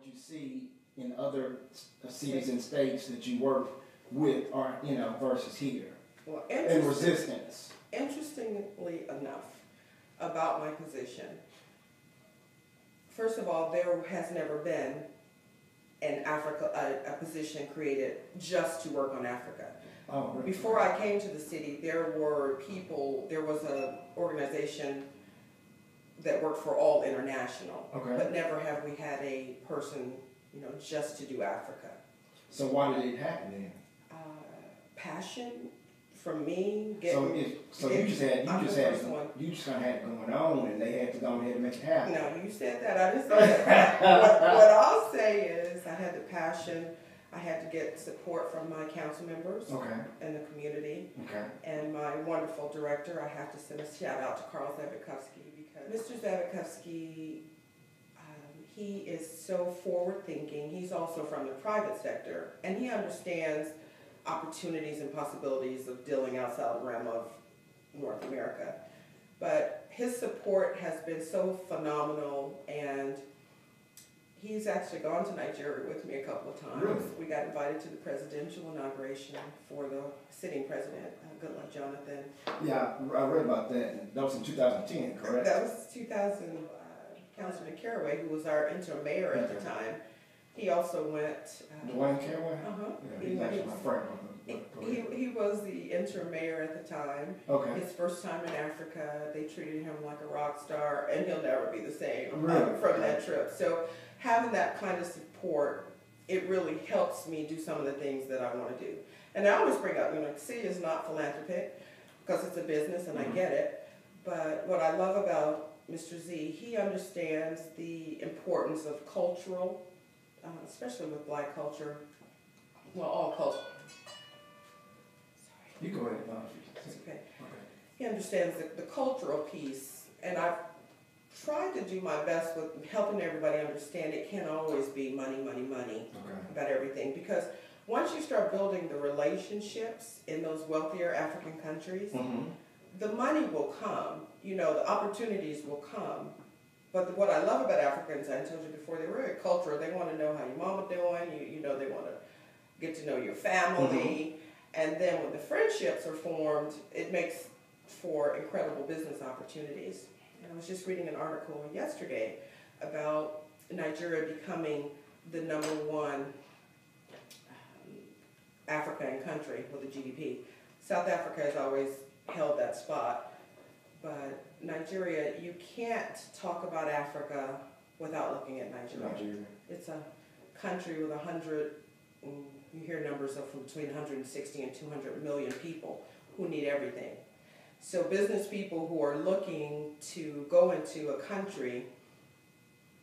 what you see in other cities and states that you work with, are versus here, well, and resistance. Interestingly enough, about my position, first of all, there has never been a position created just to work on Africa. Oh, really? Before I came to the city, there was an organization that worked for All International, okay. But never have we had a person, just to do Africa. So why did it happen then? Passion from me. You just had it going on, and they had to go ahead and make it happen. No, you said that. I didn't say that. what I'll say is, I had the passion. I had to get support from my council members in the community, and my wonderful director. I have to send a shout out to Carl Zabikovsky, because Mr. Zabikovsky, he is so forward thinking. He's also from the private sector, and he understands opportunities and possibilities of dealing outside the realm of North America. But his support has been so phenomenal, and he's actually gone to Nigeria with me a couple of times. Really? We got invited to the presidential inauguration for the sitting president, Goodluck Jonathan. Yeah, I read about that. That was in 2010, correct? That was 2000. Councilman Caraway, who was our interim mayor at the time, he also went. Dwayne Caraway? Yeah, he's actually my friend. He was the interim mayor at the time. Okay. His first time in Africa, they treated him like a rock star, and he'll never be the same really? From that trip. So having that kind of support, it really helps me do some of the things that I want to do. And I always bring up, the city is not philanthropic, because it's a business, and I get it. But what I love about Mr. Z, he understands the importance of cultural, especially with Black culture, well, all culture. You go ahead. It's okay. He understands the cultural piece, and I've tried to do my best with helping everybody understand it can't always be money about everything, because once you start building the relationships in those wealthier African countries, the money will come, the opportunities will come. But what I love about Africans, I told you before, they're very cultural. They want to know how your mama doing, they want to get to know your family. And then when the friendships are formed, it makes for incredible business opportunities. And I was just reading an article yesterday about Nigeria becoming the #1 African country with a GDP. South Africa has always held that spot, but Nigeria, you can't talk about Africa without looking at Nigeria. It's a country with 100, you hear numbers of between 160 and 200 million people who need everything. So business people who are looking to go into a country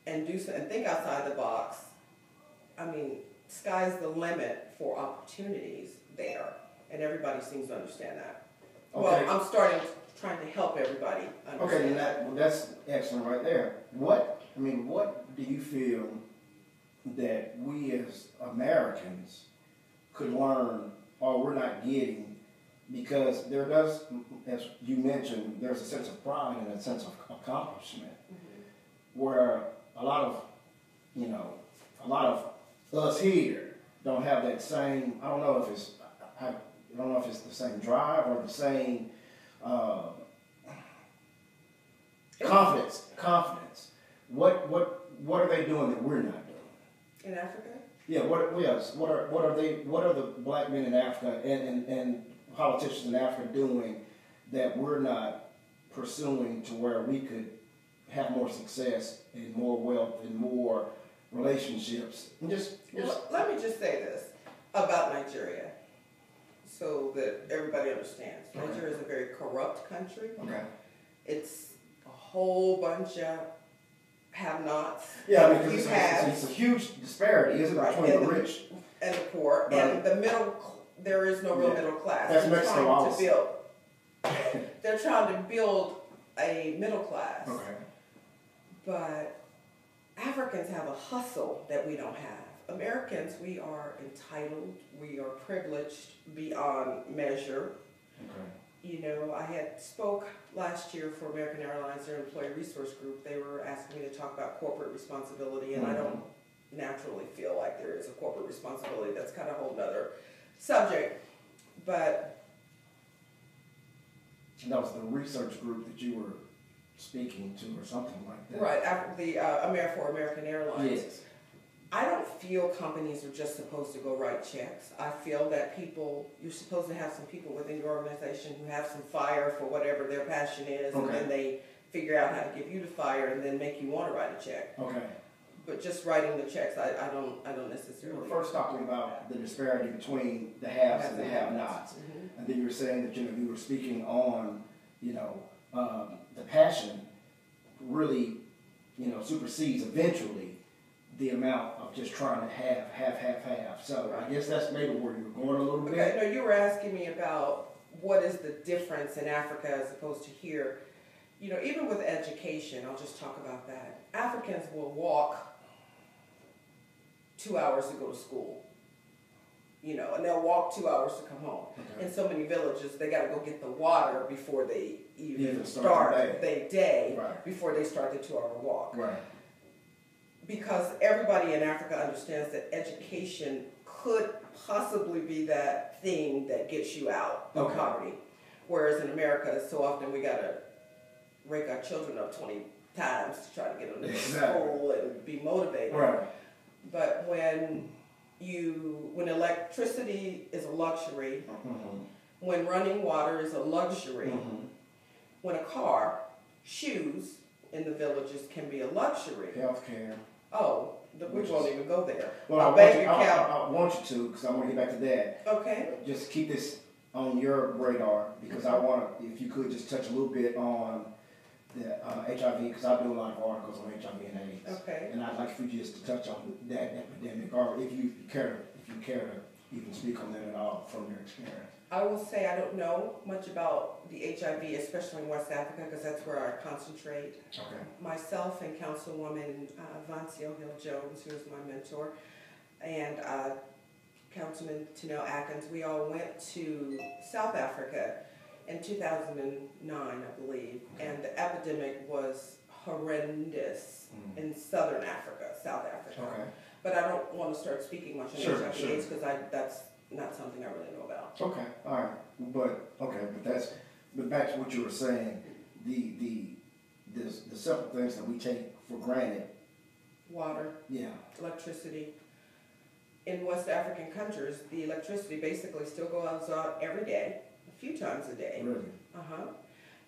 and do and think outside the box, sky's the limit for opportunities there, and everybody seems to understand that. Okay. Well, I'm trying to help everybody understand. Okay, that's excellent right there. What do you feel that we as Americans could learn, or we're not getting? Because there does, as you mentioned, there's a sense of pride and a sense of accomplishment, where a lot of us here don't have that same. I don't know if it's the same drive or the same confidence. What are they doing that we're not doing in Africa? Yeah. What are the Black men in Africa and politicians in Africa doing that we're not pursuing to where we could have more success and more wealth and more relationships? Let me just say this about Nigeria so that everybody understands. Okay. Nigeria is a very corrupt country. Okay. It's a whole bunch of have-nots. Yeah, because it's a huge disparity, isn't it, between the rich and the poor, and the middle. There is no real middle class. That's Mexico also. They're trying to build a middle class. Okay. But Africans have a hustle that we don't have. Americans, we are entitled, we are privileged beyond measure. Okay. I had spoke last year for American Airlines, their employee resource group. They were asking me to talk about corporate responsibility, and I don't naturally feel like there is a corporate responsibility. That's kind of a whole nother subject. But that was the research group that you were speaking to or something like that. right, after the for American Airlines. Yes. I don't feel companies are just supposed to go write checks. I feel that you're supposed to have some people within your organization who have some fire for whatever their passion is, and then they figure out how to give you the fire and then make you want to write a check. Okay. But just writing the checks, I don't necessarily. You were first talking about the disparity between the haves and the have-nots, and then you were saying that you were speaking on the passion really supersedes eventually the amount of just trying to have. So I guess that's maybe where you were going a little bit. Okay, no, you were asking me about what is the difference in Africa as opposed to here. Even with education, I'll just talk about that. Africans will walk 2 hours to go to school, and they'll walk 2 hours to come home. Okay. In so many villages, they got to go get the water before they even start their day, before they start the 2-hour walk. Right. Because everybody in Africa understands that education could possibly be that thing that gets you out of poverty. Whereas in America, so often we got to rake our children up 20 times to try to get them to school and be motivated. Right. But when electricity is a luxury, when running water is a luxury, when a car, shoes in the villages can be a luxury. Healthcare. Oh, we won't even go there. Well, I want you to, because I want to get back to that. Okay. Just keep this on your radar, because I want to, if you could just touch a little bit on the HIV, because I do a lot of articles on HIV and AIDS. Okay. And I'd like for you just to touch on that epidemic, or if you care to even speak on that at all from your experience. I will say I don't know much about the HIV, especially in West Africa, because that's where I concentrate. Okay. Myself and Councilwoman Vancio Hill-Jones, who is my mentor, and Councilman Tanel Atkins, we all went to South Africa in 2009, I believe, and the epidemic was horrendous in Southern Africa, South Africa. Okay. But I don't want to start speaking much on HIV/AIDS because that's not something I really know about. Okay, all right, but back to what you were saying, the simple things that we take for granted. Water. Yeah. Electricity. In West African countries, the electricity basically still goes out every day, a few times a day. Really?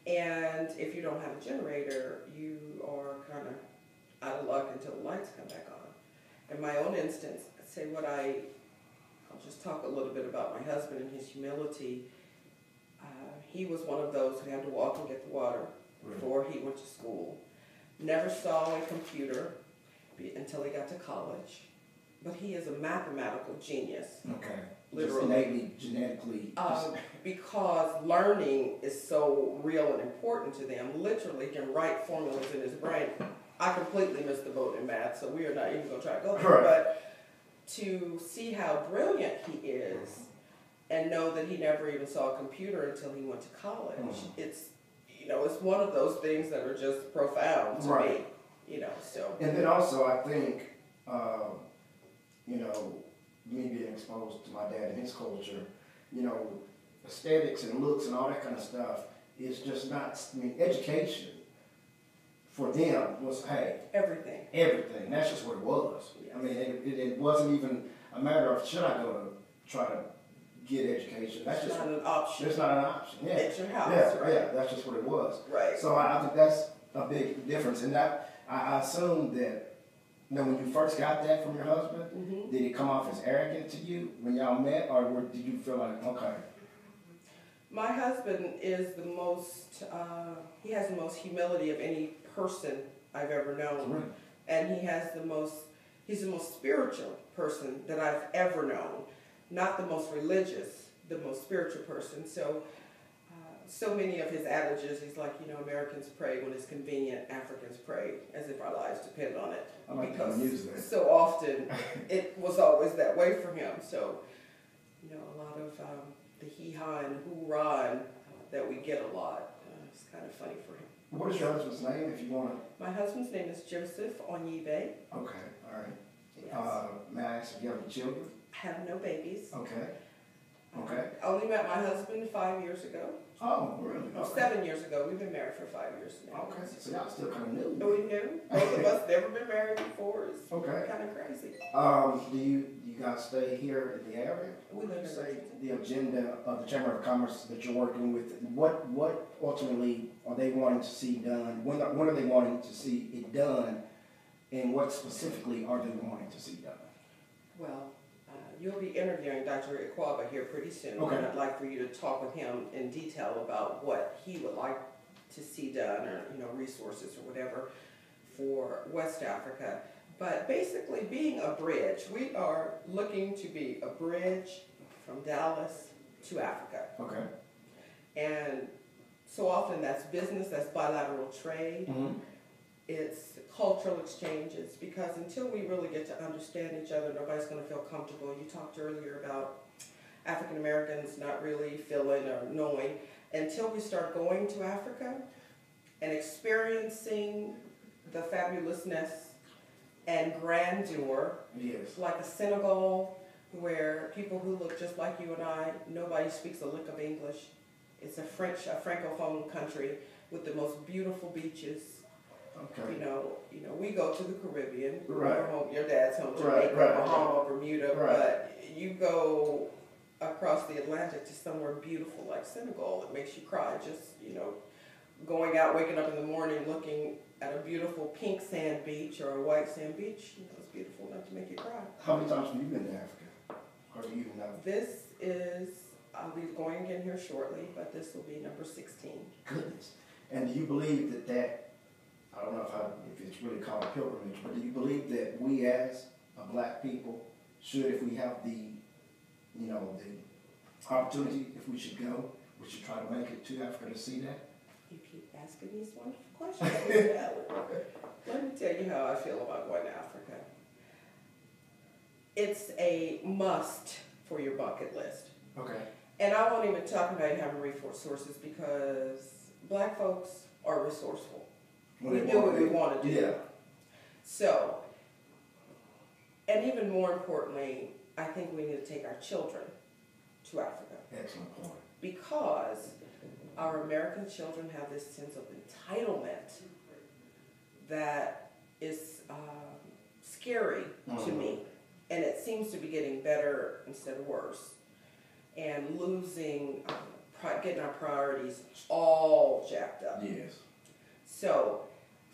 And if you don't have a generator, you are kind of out of luck until the lights come back on. In my own instance, I'll just talk a little bit about my husband and his humility. He was one of those who had to walk and get the water before he went to school. Never saw a computer until he got to college. But he is a mathematical genius. Okay. Literally. Just innately, genetically. Because learning is so real and important to them. Literally can write formulas in his brain. I completely missed the boat in math, so we are not even going to try to go there. But to see how brilliant he is and know that he never even saw a computer until he went to college, it's one of those things that are just profound to me. So. And then also, I think, me being exposed to my dad and his culture, aesthetics and looks and all that kind of stuff is just not, education for them was, everything. That's just what it was. Yes. It wasn't even a matter of should I go to try to get education. That's just not an option. It's not an option. Yeah. It's your house. Yeah, that's just what it was. Right. So I think that's a big difference. And I assume that when you first got that from your husband, did it come off as arrogant to you when y'all met, or did you feel like, okay? My husband is the most, he has the most humility of any person I've ever known. Really? And he's the most spiritual person that I've ever known. Not the most religious, the most spiritual person. So many of his adages, he's like, Americans pray when it's convenient, Africans pray as if our lives depend on it. I like to use that. So often it was always that way for him. So, a lot of the hee-haw and hoorah that we get a lot, it's kind of funny for him. What is your husband's name, if you want to? My husband's name is Joseph Oneyeibe. Okay, all right. Yes. May I ask if you have any children? I have no babies. Okay. Okay. I only met my husband 5 years ago. Oh, really? Okay. 7 years ago. We've been married for 5 years now. Okay, so y'all still kind of new. Oh, we knew. Both of us never been married before. It's kind of crazy. Do you guys stay here in the area? We live Say the agenda of the Chamber of Commerce that you're working with. What ultimately are they wanting to see done? When are they wanting to see it done? And what specifically are they wanting to see done? Well, you'll be interviewing Dr. Oneyeibe here pretty soon. Okay. And I'd like for you to talk with him in detail about what he would like to see done, or resources or whatever for West Africa. But basically, being a bridge, we are looking to be a bridge from Dallas to Africa. Okay. And so often that's business, that's bilateral trade. Mm-hmm. It's cultural exchanges, because until we really get to understand each other, nobody's going to feel comfortable. You talked earlier about African Americans not really feeling or knowing. Until we start going to Africa and experiencing the fabulousness and grandeur, yes, like a Senegal, where people who look just like you and I, nobody speaks a lick of English. It's a francophone country with the most beautiful beaches. okay, We go to the Caribbean. Right. Your home, your dad's home, Right, Jamaica, right, Bahama, Bermuda, Right. but you go across the Atlantic to somewhere beautiful like Senegal. It makes you cry just, going out, waking up in the morning, looking at a beautiful pink sand beach or a white sand beach. It's beautiful enough to make you cry. How many times have you been to Africa? Or do you even know? This is, I'll be going again here shortly, but this will be number 16. Goodness. And do you believe that I don't know if it's really called a pilgrimage, but do you believe that we as a black people should, if we have the opportunity, if we should go, we should try to make it to Africa to see that? You keep asking these wonderful questions. Let me tell you how I feel about going to Africa. It's a must for your bucket list. Okay. And I won't even talk about having resources, because black folks are resourceful. We do what we want to do. Yeah. So, and even more importantly, I think we need to take our children to Africa. Excellent point. Because our American children have this sense of entitlement that is scary to me. And it seems to be getting better instead of worse. And losing, getting our priorities all jacked up. Yes. So,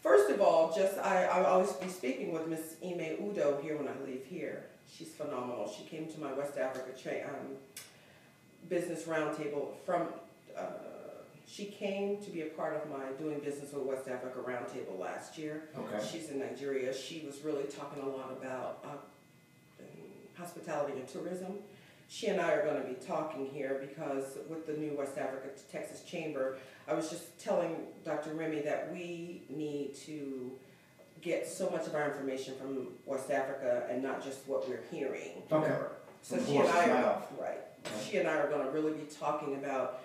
first of all, I always be speaking with Miss Ime Udo here when I leave here. She's phenomenal. She came to my West Africa business roundtable she came to be a part of my doing business with West Africa roundtable last year. Okay. She's in Nigeria. She was really talking a lot about hospitality and tourism. She and I are going to be talking here because with the new West Africa Texas Chamber, I was just telling Dr. Remy that we need to get so much of our information from West Africa and not just what we're hearing. Okay. So she and I are, she and I are going to really be talking about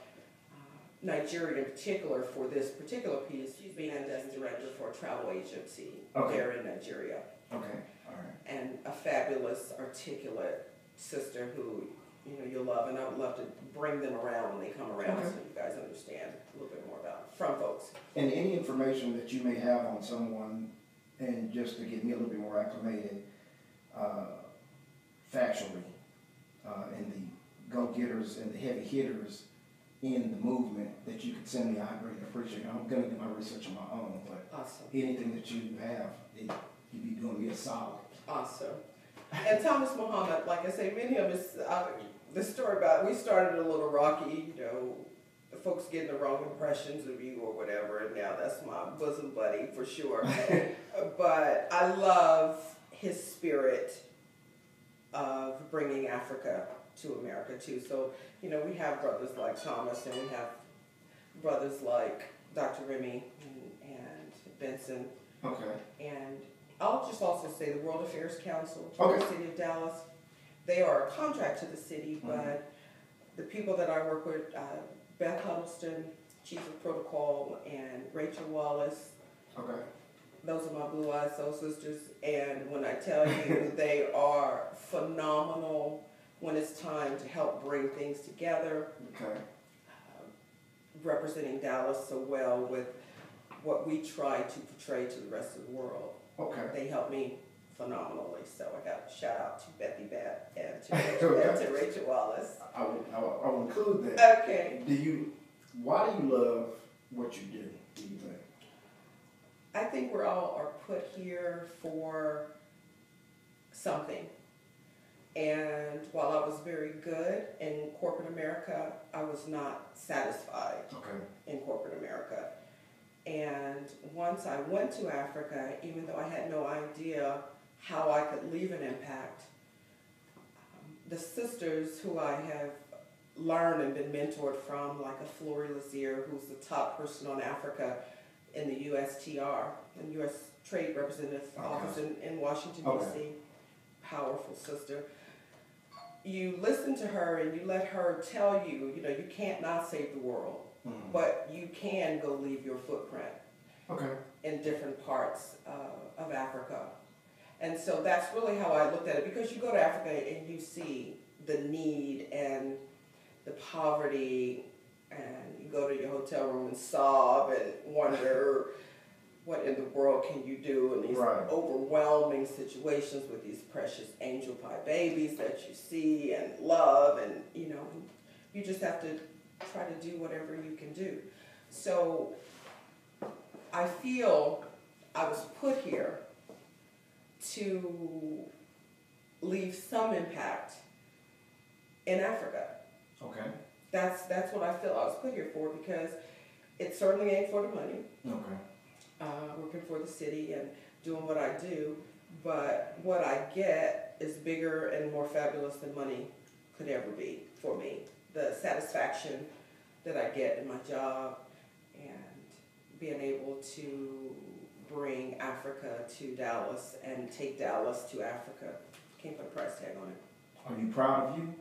Nigeria in particular for this particular piece. She's being a director for a travel agency there in Nigeria. Okay. All right. And a fabulous, articulate sister who you'll love, and I would love to bring them around when they come around so you guys understand a little bit more about it from folks. And any information that you may have on someone, and just to get me a little bit more acclimated, factually, and the go-getters and the heavy hitters in the movement that you could send me, I greatly appreciate it. I'm going to do my research on my own, but anything that you have, you'd be doing me a solid. Awesome. And Thomas Muhammad, like I say, many of us, the story about, we started a little rocky, the folks getting the wrong impressions of you or whatever, and now that's my bosom buddy for sure. But I love his spirit of bringing Africa to America too. So, we have brothers like Thomas, and we have brothers like Dr. Remy and Benson. Okay. And I'll just also say the World Affairs Council to the City of Dallas. They are a contract to the city, but the people that I work with, Beth Huddleston, Chief of Protocol, and Rachel Wallace, Those are my blue-eyed soul sisters, and when I tell you they are phenomenal when it's time to help bring things together. Okay. Representing Dallas so well with what we try to portray to the rest of the world. Okay. They help me phenomenally, so I got a shout out to Bethy Bat and to Rachel Wallace. I will include that. Okay. Why do you love what you do you think? I think we're all are put here for something. And while I was very good in corporate America, I was not satisfied in corporate America. And once I went to Africa, even though I had no idea how I could leave an impact, the sisters who I have learned and been mentored from, like a Flory Lazier, who's the top person on Africa in the USTR, the U.S. Trade Representative Office in Washington, D.C., powerful sister. You listen to her and you let her tell you, you can't not save the world, but you can go leave your footprint in different parts of Africa. And so that's really how I looked at it, because you go to Africa and you see the need and the poverty, and you go to your hotel room and sob and wonder what in the world can you do in these overwhelming situations with these precious angel pie babies that you see and love, and you just have to try to do whatever you can do. So I feel I was put here to leave some impact in Africa. Okay. That's what I feel I was put here for, because it certainly ain't for the money. Okay. Working for the city and doing what I do, but what I get is bigger and more fabulous than money could ever be for me. The satisfaction that I get in my job and being able to bring Africa to Dallas and take Dallas to Africa can't put a price tag on it. Are you proud of you?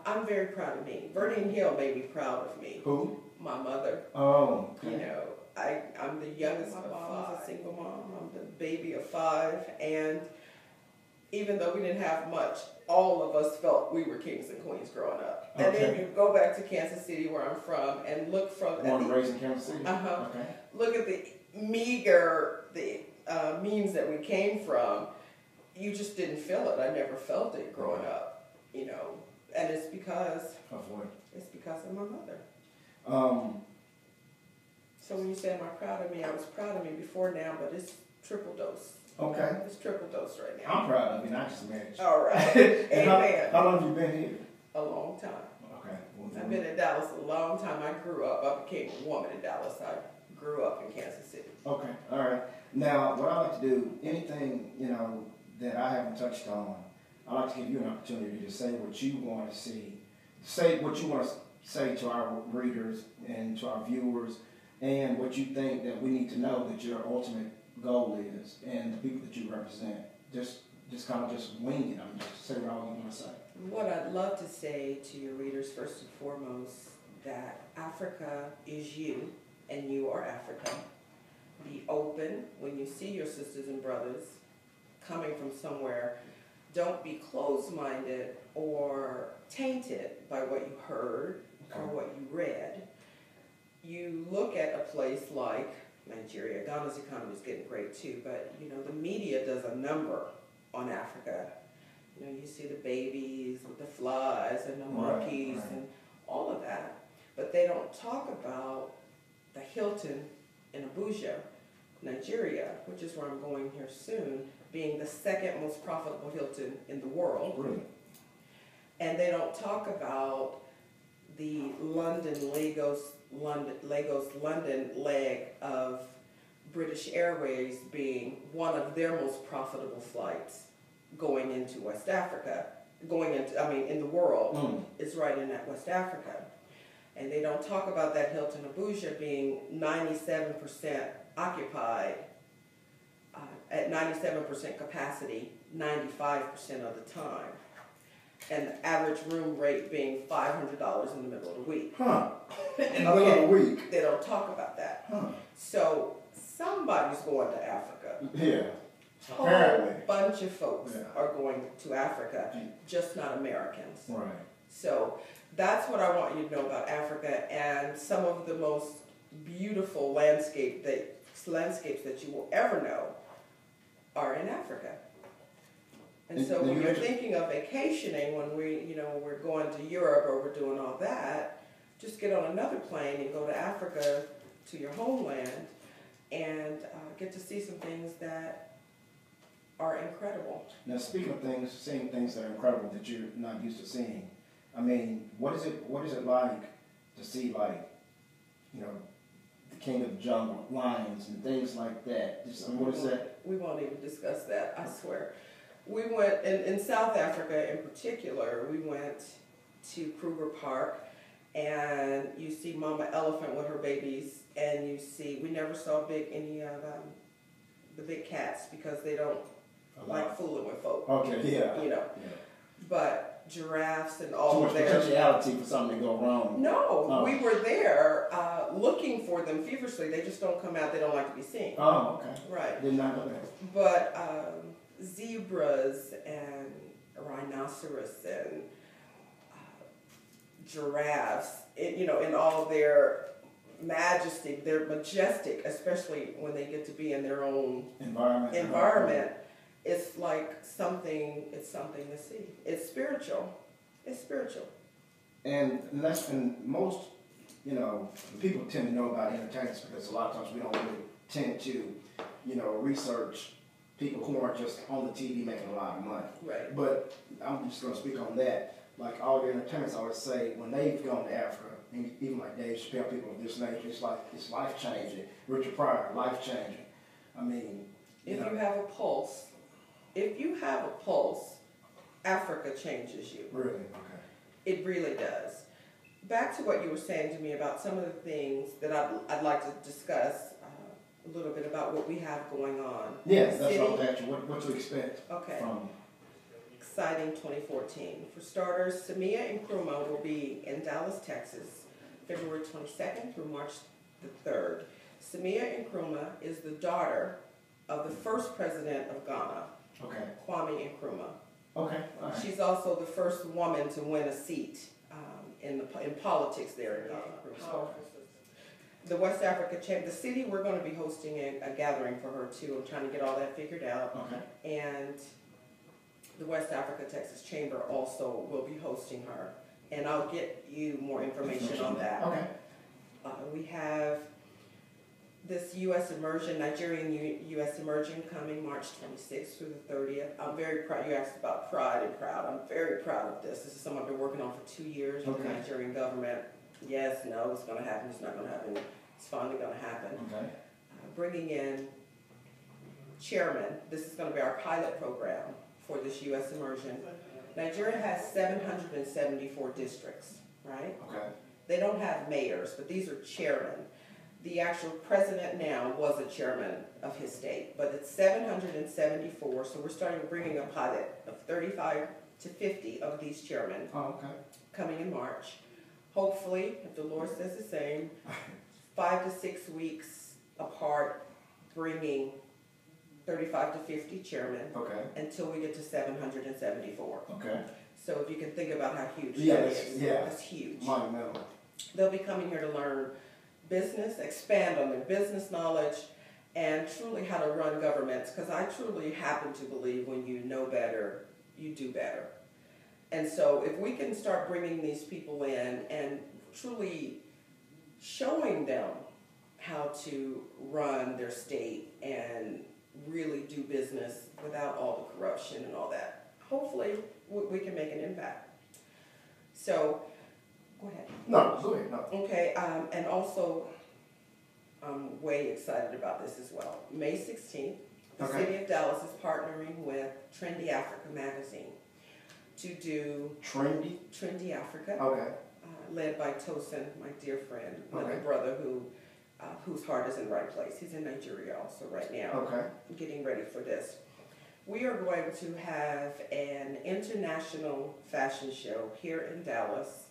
I'm very proud of me. Verdine Hill made me proud of me. Who? My mother. Oh, okay. I'm the youngest of five. I'm a single mom. I'm the baby of 5. And even though we didn't have much, all of us felt we were kings and queens growing up. Okay. And then you go back to Kansas City, where I'm from, and look from... Born and raised in Kansas City? Okay. Look at the meager, means that we came from. You just didn't feel it. I never felt it growing up, And it's because... Of what? It's because of my mother. So when you say, am I proud of me? I was proud of me before now, but it's triple dose. Okay. It's triple dose right now. I'm proud of you, not just married. All right. Amen. How long have you been here? A long time. Okay. I've been in Dallas a long time. I grew up. I became a woman in Dallas. I grew up in Kansas City. Okay. All right. Now, what I like to do, anything, that I haven't touched on, I like to give you an opportunity to say what you want to see. Say what you want to say to our readers and to our viewers, and what you think that we need to know that your ultimate goal is, and the people that you represent. Just kind of just wing it. Just say what all you want to say. What I'd love to say to your readers, first and foremost, that Africa is you, and you are Africa. Be open when you see your sisters and brothers coming from somewhere. Don't be closed-minded or tainted by what you heard or what you read. You look at a place like Nigeria. Ghana's economy is getting great too, but the media does a number on Africa. You see the babies with the flies and the monkeys and all of that, but they don't talk about the Hilton in Abuja, Nigeria, which is where I'm going here soon, being the second most profitable Hilton in the world. Really? And they don't talk about the Lagos, London leg of British Airways being one of their most profitable flights going into West Africa, in the world. It's right in that West Africa. And they don't talk about that Hilton Abuja being 97% occupied, at 97% capacity, 95% of the time. And the average room rate being $500 in the middle of the week. In the middle of the week? They don't talk about that. So somebody's going to Africa. Yeah. Whole bunch of folks Yeah. are going to Africa, just not Americans. Right. So that's what I want you to know about Africa, and some of the most beautiful landscapes that you will ever know are in Africa. And so when you're thinking of vacationing, when we're going to Europe or we're doing all that, just get on another plane and go to Africa, to your homeland, and get to see some things that are incredible. Now, speaking of things, seeing things that are incredible that you're not used to seeing, I mean, what is it like to see, like, the King of the Jungle, lions and things like that? What is that? We won't even discuss that, I swear. We went, in South Africa in particular, we went to Kruger Park, and you see Mama Elephant with her babies, and we never saw any of the big cats because they don't like fooling with folk. Okay, yeah. Yeah. But giraffes and all too of much their... potentiality for something to go wrong. No, we were there looking for them feverishly. They just don't come out. They don't like to be seen. Oh, okay. Right. Did not know that. But zebras and rhinoceros and giraffes, in all their majesty, they're majestic, especially when they get to be in their own environment. It's like something to see. It's spiritual. It's spiritual. And most, people tend to know about entertainers because a lot of times we don't really tend to, research people who aren't just on the TV making a lot of money. Right. But I'm just going to speak on that. Like all the entertainers, I would say, when they've gone to Africa, and even like Dave Chappelle, people of this nature, it's life-changing. Richard Pryor, life-changing. I mean, if you have a pulse, Africa changes you. Really? Okay. It really does. Back to what you were saying to me about some of the things that I'd like to discuss a little bit about what we have going on. Yes, that's what I was asking. What to expect from... Exciting 2014. For starters, Samia Nkrumah will be in Dallas, Texas, February 22nd through March the 3rd. Samia Nkrumah is the daughter of the first president of Ghana, Kwame Nkrumah. Okay. All right. She's also the first woman to win a seat in politics there in Ghana. The West Africa Chamber, the city, we're going to be hosting a gathering for her too. I'm trying to get all that figured out. Okay. And the West Africa Texas Chamber also will be hosting her. And I'll get you more information on that. Okay. We have this U.S. immersion, Nigerian U.S. immersion coming March 26th through the 30th. I'm very proud. You asked about pride and proud. I'm very proud of this. This is something I've been working on for 2 years with the Nigerian government. Yes, no, it's going to happen. It's not going to happen. It's finally going to happen. Okay. Bringing in chairmen. This is going to be our pilot program for this U.S. immersion. Nigeria has 774 districts, right? Okay. They don't have mayors, but these are chairmen. The actual president now was a chairman of his state, but it's 774, so we're starting bringing a pilot of 35 to 50 of these chairmen coming in March. Hopefully, if the Lord says the same, 5 to 6 weeks apart, bringing 35 to 50 chairmen until we get to 774. Okay. So if you can think about how huge that is, that's huge. Monumental. They'll be coming here to learn business, expand on their business knowledge, and truly how to run governments, because I truly happen to believe when you know better, you do better. And so if we can start bringing these people in and truly showing them how to run their state and really do business without all the corruption and all that, hopefully we can make an impact. So, go ahead. No, go ahead. No. Okay, and also, I'm way excited about this as well. May 16th, the city of Dallas is partnering with Trendy Africa magazine to do Trendy Africa, led by Tosin, my dear friend, my brother whose heart is in the right place. He's in Nigeria also right now, getting ready for this. We are going to have an international fashion show here in Dallas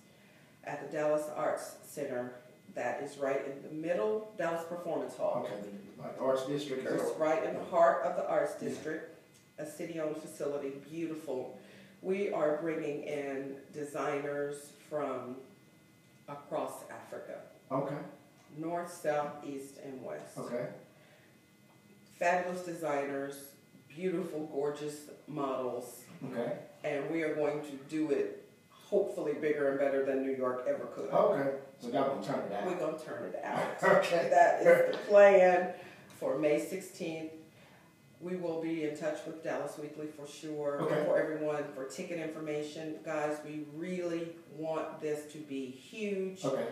at the Dallas Arts Center that is right in the middle, Dallas Performance Hall. Okay, like the Arts District. It's right in the heart of the Arts District, a city-owned facility, beautiful. We are bringing in designers from across Africa. Okay. North, south, east, and west. Okay. Fabulous designers, beautiful, gorgeous models. Okay. And we are going to do it hopefully bigger and better than New York ever could. Okay. So y'all gonna turn it out. We're gonna turn it out. Okay. That is the plan for May 16th. We will be in touch with Dallas Weekly for sure, Okay. for everyone, for ticket information. Guys, we really want this to be huge. Okay.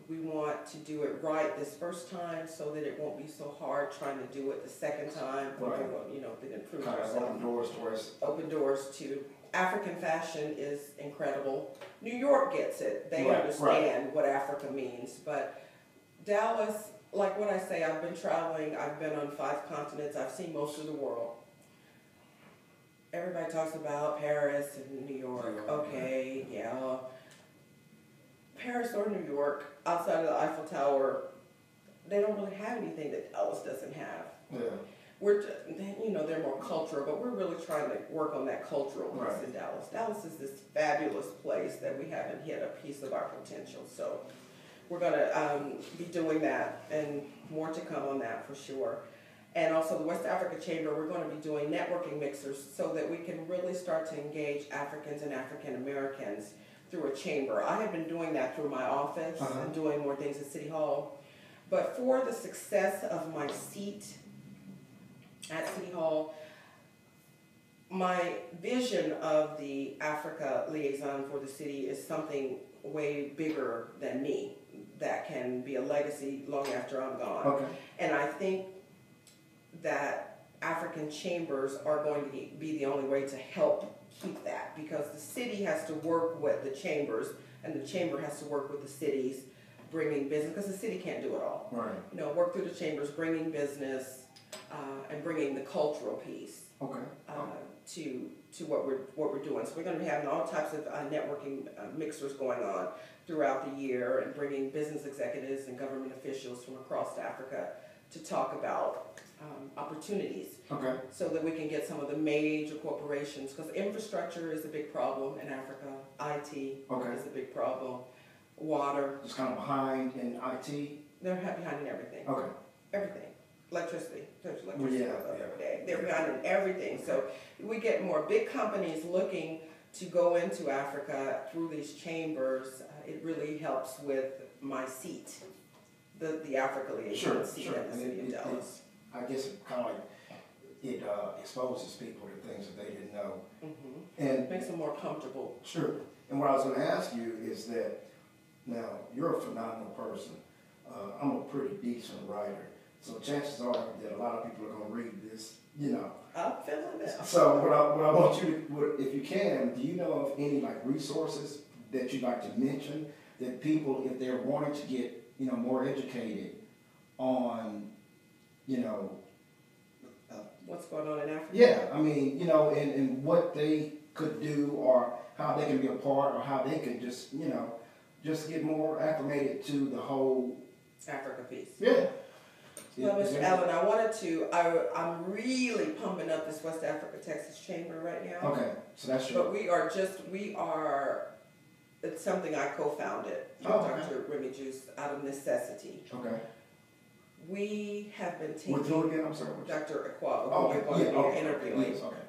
We want to do it right this first time so that it won't be so hard trying to do it the second time. Right. You know, then improve Kind of ourselves. open doors to us. Open doors to African fashion is incredible. New York gets it. They Right, understand what Africa means. But Dallas, like what I say, I've been traveling. I've been on 5 continents. I've seen most of the world. Everybody talks about Paris and New York. Okay, yeah. Paris or New York, outside of the Eiffel Tower, they don't really have anything that Dallas doesn't have. Yeah. We're, you know, they're more cultural, but we're really trying to work on that cultural piece Right. in Dallas. Dallas is this fabulous place that we haven't hit a piece of our potential. So we're going to be doing that, and more to come on that for sure. And also the West Africa Chamber, we're going to be doing networking mixers so that we can really start to engage Africans and African Americans through a chamber. I have been doing that through my office and doing more things at City Hall. But for the success of my seat at City Hall, my vision of the Africa liaison for the city is something way bigger than me that can be a legacy long after I'm gone. Okay. And I think that African chambers are going to be the only way to help keep that, because the city has to work with the chambers and the chamber has to work with the cities bringing business, because the city can't do it all. Right. You know, work through the chambers, bringing business and bringing the cultural piece Okay. to what we're doing. So we're going to be having all types of networking mixers going on throughout the year, and bringing business executives and government officials from across Africa to talk about opportunities. Okay. So that we can get some of the major corporations, because infrastructure is a big problem in Africa. IT is a big problem. Water. Just kind of behind in IT. They're behind in everything. Okay. Everything. Electricity. There's electricity Yeah, every day. They're behind in everything. So we get more big companies looking to go into Africa through these chambers. It really helps with my seat, the Africa liaison seat in the city of Dallas. I guess it kind of like it exposes people to things that they didn't know, and makes them more comfortable. Sure. And what I was going to ask you is that now you're a phenomenal person. I'm a pretty decent writer, so chances are that a lot of people are going to read this. You know. I'm feeling that. So what I want you to, if you can, do you know of any like resources that you'd like to mention that people, if they're wanting to get more educated on, what's going on in Africa? Yeah, I mean, and what they could do, or how they can be a part, or how they could just, just get more acclimated to the whole Africa piece. Yeah. Well, Mr. Allen, I'm really pumping up this West Africa Texas Chamber right now. Okay, so that's true. But it's something I co-founded with Dr. Remy Juice out of necessity. Okay. We have been taking... What's your again? I'm sorry. Dr. Aquaba, who you're going to be interviewing. Yes, okay.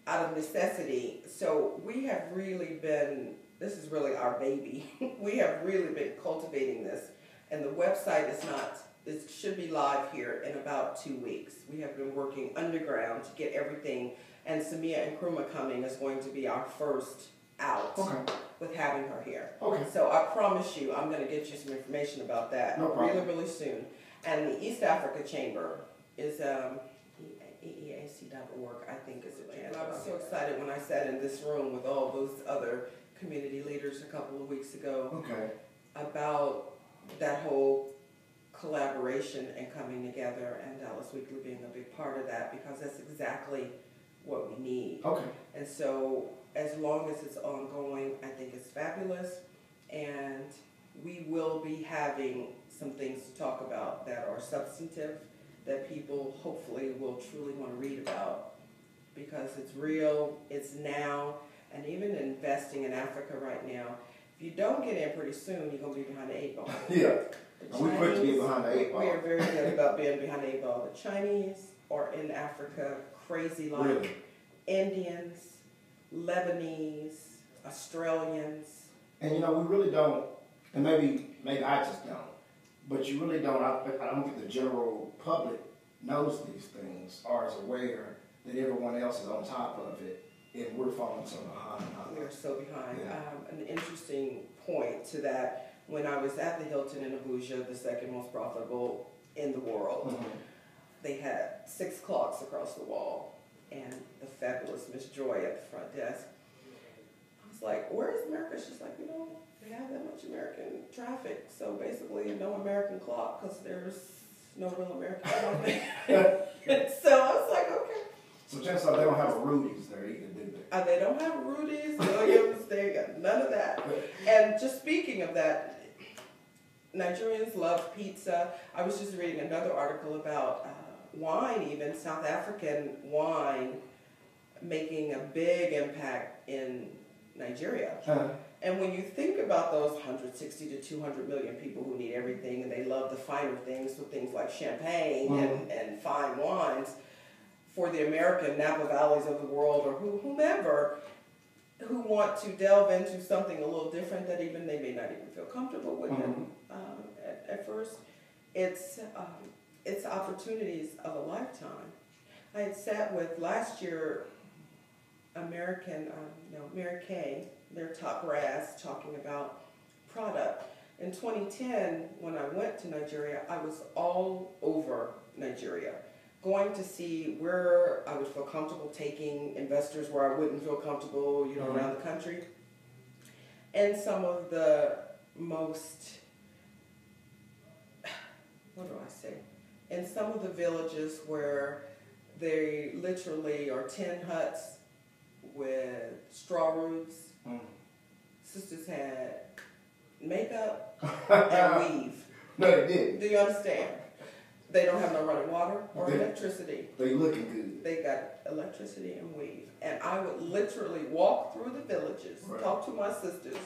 Out of necessity. So we have really been, this is really our baby. We have really been cultivating this. And the website it should be live here in about 2 weeks. We have been working underground to get everything. And Samia Nkrumah coming is going to be our first out with having her here. Okay. So I promise you, I'm going to get you some information about that really, really soon. And the East Africa Chamber is EEAC.org, I think is it. And I was so excited when I sat in this room with all those other community leaders a couple of weeks ago about that whole collaboration and coming together, and Dallas Weekly being a big part of that, because that's exactly what we need. Okay. And so as long as it's ongoing, I think it's fabulous. And we will be having some things to talk about that are substantive, that people hopefully will truly want to read about, because it's real, it's now, and even investing in Africa right now, if you don't get in pretty soon, you're going to be behind the 8 ball. Yeah, we're quick to be behind the 8 ball. We are very good about being behind the 8 ball. The Chinese are in Africa crazy like really? Indians, Lebanese, Australians. And we really don't, and maybe I just don't, but you really don't, I don't think the general public knows these things or is aware that everyone else is on top of it, and we're falling so behind. We're so behind. Yeah. An interesting point to that, when I was at the Hilton in Abuja, the second most profitable in the world, they had 6 clocks across the wall, and the fabulous Miss Joy at the front desk. I was like, where is America? She's like, we don't have that much American traffic, so basically no American clock, because there's no real American traffic. So I was like, okay. So chances are they don't have a Rudy's there either, do they? They don't have Rudy's, Williams, they got none of that. And just speaking of that, Nigerians love pizza. I was just reading another article about wine, even South African wine, making a big impact in Nigeria. And when you think about those 160 to 200 million people who need everything, and they love the finer things, so things like champagne and fine wines, for the American Napa Valleys of the world, or whomever, who want to delve into something a little different that even they may not even feel comfortable with at first, it's opportunities of a lifetime. I had sat with last year Mary Kay, their top brass, talking about product. In 2010, when I went to Nigeria, I was all over Nigeria, going to see where I would feel comfortable taking investors, where I wouldn't feel comfortable, around the country. And some of the most, what do I say? In some of the villages where they literally are tin huts with straw roofs. Sisters had makeup and weave. No, they didn't. Do you understand? They don't have no running water or electricity. They looking good. They got electricity and weave. And I would literally walk through the villages, talk to my sisters,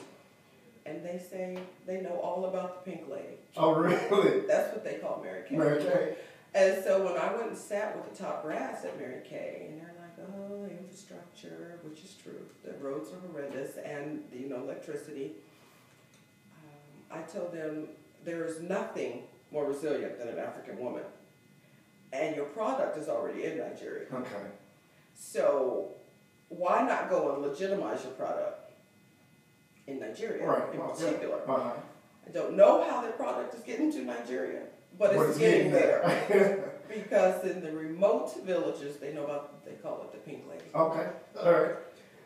and they say they know all about the Pink Lady. Oh, really? That's what they call Mary Kay. Mary Kay. And so when I went and sat with the top brass at Mary Kay, and they're like, oh, infrastructure, which is true. The roads are horrendous, and electricity. I told them there is nothing more resilient than an African woman, and your product is already in Nigeria. Okay. So why not go and legitimize your product in Nigeria in particular? Yeah. I don't know how their product is getting to Nigeria, but it's getting there. Because in the remote villages, they know about, they call it the Pink Lady. Okay, all right.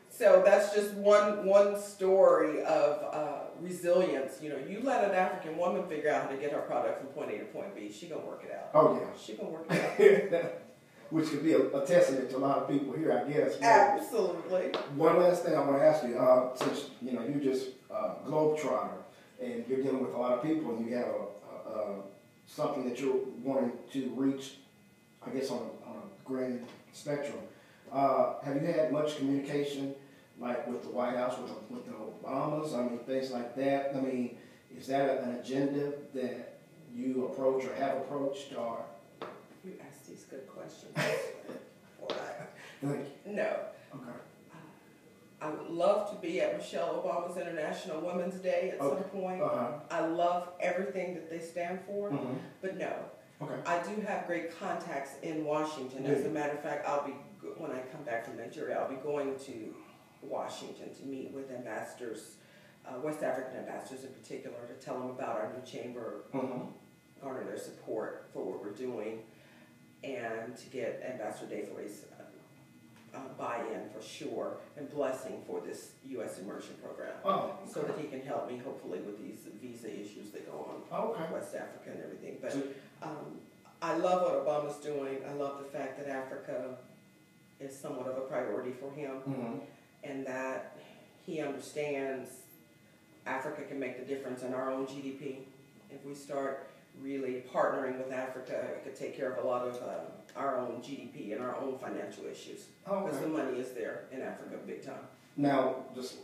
So that's just one story of resilience. You let an African woman figure out how to get her product from point A to point B, she gonna work it out. Oh yeah. She gonna work it out. Which could be a testament to a lot of people here, I guess. Absolutely. One last thing I want to ask you, since you're just globetrotter and you're dealing with a lot of people, and you have something that you're wanting to reach, I guess on a grand spectrum. Have you had much communication, like with the White House, with the Obamas? I mean, things like that. I mean, is that an agenda that you approach or have approached, or? You ask these good questions. Thank you. No. Okay. I would love to be at Michelle Obama's International Women's Day at some point. I love everything that they stand for, but no. Okay. I do have great contacts in Washington. As a matter of fact, when I come back from Nigeria, I'll be going to Washington to meet with ambassadors, West African ambassadors in particular, to tell them about our new chamber, garner their support for what we're doing, and to get Ambassador Dayford's buy-in for sure, and blessing for this U.S. immersion program. So that he can help me, hopefully, with these visa issues that go on with West Africa and everything. But I love what Obama's doing. I love the fact that Africa is somewhat of a priority for him, and that he understands Africa can make the difference in our own GDP. If we start really partnering with Africa, it could take care of a lot of our own GDP and our own financial issues. Because the money is there in Africa big time. Now, just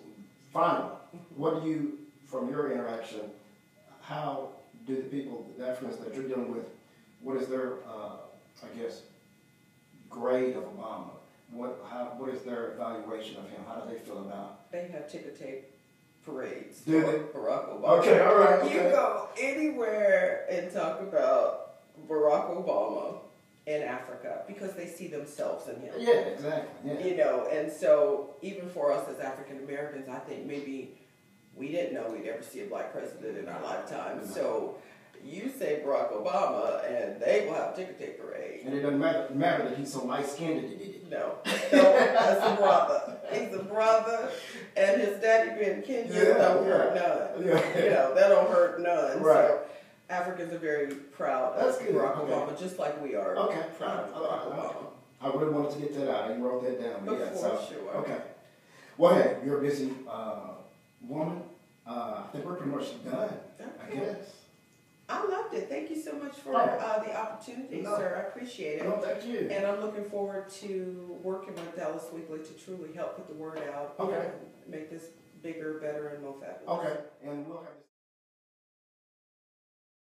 finally, what do you, from your interaction, how do the people, the Africans that you're dealing with, what is their, I guess, grade of Obama? What is their evaluation of him? How do they feel about? They have ticker tape parades Do for they? Barack Obama. Okay, all right. Okay. You go anywhere and talk about Barack Obama in Africa because they see themselves in him. Yeah, exactly. Yeah. You know, and so even for us as African Americans, I think maybe we didn't know we'd ever see a black president in our lifetime. No. So you say Barack Obama, and they will have ticker tape parade. And it doesn't matter that he's so light-skinned that he did it. No, that's a brother. He's a brother, and his daddy being Kenyan don't hurt none. Yeah. You know, that don't hurt none. Right. So Africans are very proud of Barack Obama, just like we are proud of Barack Obama. I really wanted to get that out. I didn't wrote that down. But Sure. Okay. Well, hey, you're a busy woman. I think we're pretty much done, I guess. I loved it. Thank you so much for the opportunity, sir. I appreciate it. No, thank you. And I'm looking forward to working with Dallas Weekly to truly help put the word out and make this bigger, better, and more fabulous. Okay. And we'll have